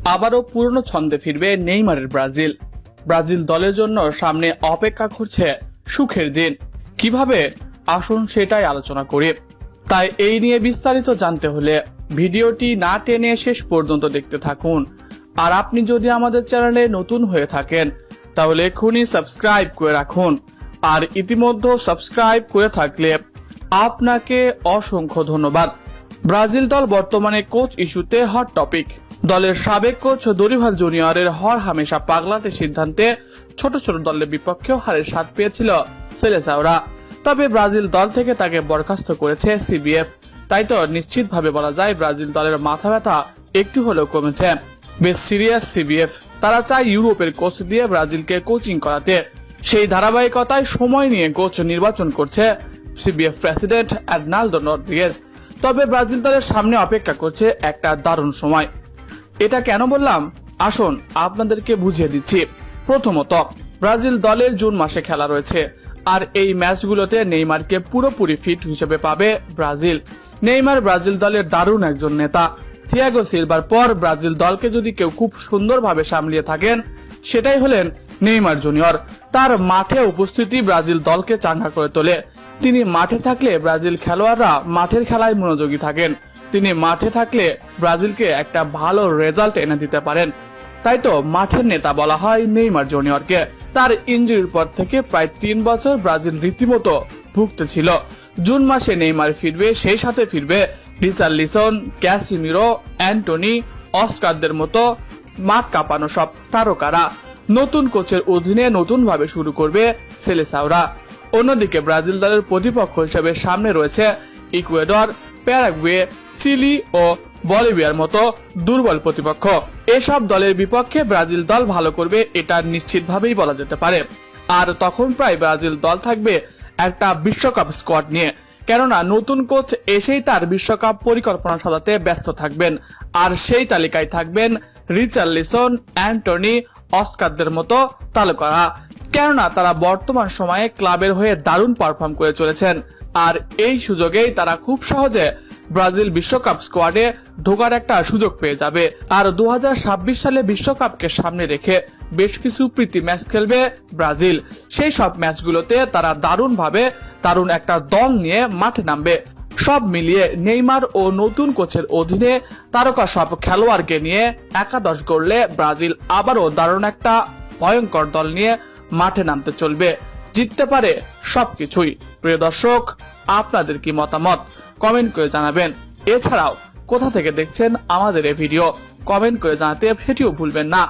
আবারও পুরনো ছন্দে ফিরবে নেইমারের ব্রাজিল। ব্রাজিল দলের জন্য সামনে অপেক্ষা করছে সুখের দিন। কিভাবে, আসুন সেটাই আলোচনা করি। তাই এই নিয়ে বিস্তারিত জানতে হলে ভিডিওটি না টেনে শেষ পর্যন্ত দেখতে থাকুন। আর আপনি যদি আমাদের চ্যানেলে নতুন হয়ে থাকেন তাহলে এখনই সাবস্ক্রাইব করে রাখুন। আর ইতিমধ্যে সাবস্ক্রাইব করে থাকলে আপনাকে অসংখ্য ধন্যবাদ। ব্রাজিল দল বর্তমানে কোচ ইস্যুতে হট টপিক। দলের সাবেক কোচ দরিভাল জুনিয়রের হর হামেশা পাগলাতে সিদ্ধান্তে ছোট ছোট দলের বিপক্ষেও হারের স্বাদ পেয়েছিল সেলেসাওরা। তবে ব্রাজিল দল থেকে তাকে বরখাস্ত করেছে সিবিএফ। তাই তো নিশ্চিতভাবে বলা যায় ব্রাজিল দলের মাথা ব্যথা একটু হলেও কমেছে। বেশ সিরিয়াস সিবিএফ। তারা চায় ইউরোপের কোচ দিয়ে ব্রাজিলকে কোচিং করাতে। সেই ধারাবাহিকতায় সময় নিয়ে কোচ নির্বাচন করছে সিবিএফ প্রেসিডেন্ট আর্নাল্ডো রদ্রিগেজ। তবে ব্রাজিল দলের সামনে অপেক্ষা করছে একটা দারুণ সময়। এটা কেন বললাম, আসুন আপনাদেরকে বুঝিয়ে দিচ্ছি। প্রথমত, ব্রাজিল দলের জুন মাসে খেলা রয়েছে, আর এই ম্যাচগুলোতে নেইমারকে পুরোপুরি ফিট হিসেবে পাবে ব্রাজিল। নেইমার ব্রাজিল দলের দারুণ একজন নেতা। থিয়াগো সিলভার পর ব্রাজিল দলকে যদি কেউ খুব সুন্দরভাবে সামলিয়ে থাকেন সেটাই হলেন নেইমার জুনিয়র। তার মাঠে উপস্থিতি ব্রাজিল দলকে চাঙ্গা করে তোলে। তিনি মাঠে থাকলে ব্রাজিল খেলোয়াড়রা মাঠের খেলায় মনোযোগী থাকেন। তিনি মাঠে থাকলে ব্রাজিলকে একটা ভালো রেজাল্ট এনে দিতে পারেন। তাই তো মাঠের নেতা বলা হয় নেইমার জুনিয়রকে। তার ইনজুরির পর থেকে প্রায় 3 বছর ব্রাজিল রীতিমতো ভুগতেছিল। জুন মাসে নেইমার ফিরবে, সেই সাথে ফিরবে রিচার্লিসন, ক্যাসিমিরো, অ্যান্টনি, অস্কারদের মতো মাঠ কাঁপানো সব তারকারা। নতুন কোচের অধীনে নতুন ভাবে শুরু করবে সেলেসাওরা। অন্যদিকে ব্রাজিল দলের প্রতিপক্ষ হিসেবে সামনে রয়েছে ইকুয়েডর, প্যারাগুয়ে, চিলি ও বলিভিয়ার মতো দুর্বল প্রতিপক্ষ। এসব দলের বিপক্ষে ব্রাজিল দল ভালো করবে এটা নিশ্চিতভাবেই বলা যেতে পারে। আর তখন প্রায় ব্রাজিল দল থাকবে একটা বিশ্বকাপ স্কোয়াড নিয়ে, কেননা নতুন কোচ এসেই তার বিশ্বকাপ পরিকল্পনা সাজাতে ব্যস্ত থাকবেন। আর সেই তালিকায় থাকবেন রিচার্লিসন, অ্যান্টনি, অস্কারদের মতো তারকারা, কেননা তারা বর্তমান সময়ে ক্লাবের হয়ে দারুণ পারফর্ম করে চলেছেন। আর এই সুযোগেই তারা খুব সহজে ব্রাজিল বিশ্বকাপ স্কোয়াডে ঢোকার একটা সুযোগ পেয়ে যাবে। আর 2026 সালে বিশ্বকাপকে সামনে রেখে বেশ কিছু প্রীতি ম্যাচ খেলবে ব্রাজিল। সেই সব ম্যাচগুলোতে তারা দারুণ একটা দল নিয়ে মাঠে নামবে। সব মিলিয়ে নেইমার ও নতুন কোচের অধীনে তারকা সব খেলোয়াড়কে নিয়ে একাদশ গড়লে ব্রাজিল আবারও দারুণ একটা ভয়ঙ্কর দল নিয়ে মাঠে নামতে চলবে। জিততে পারে সবকিছুই। প্রিয় দর্শক, আপনাদের কি মতামত কমেন্ট করে জানাবেন। এছাড়াও কোথা থেকে দেখছেন আমাদের এই ভিডিও কমেন্ট করে জানাতে সেটিও ভুলবেন না।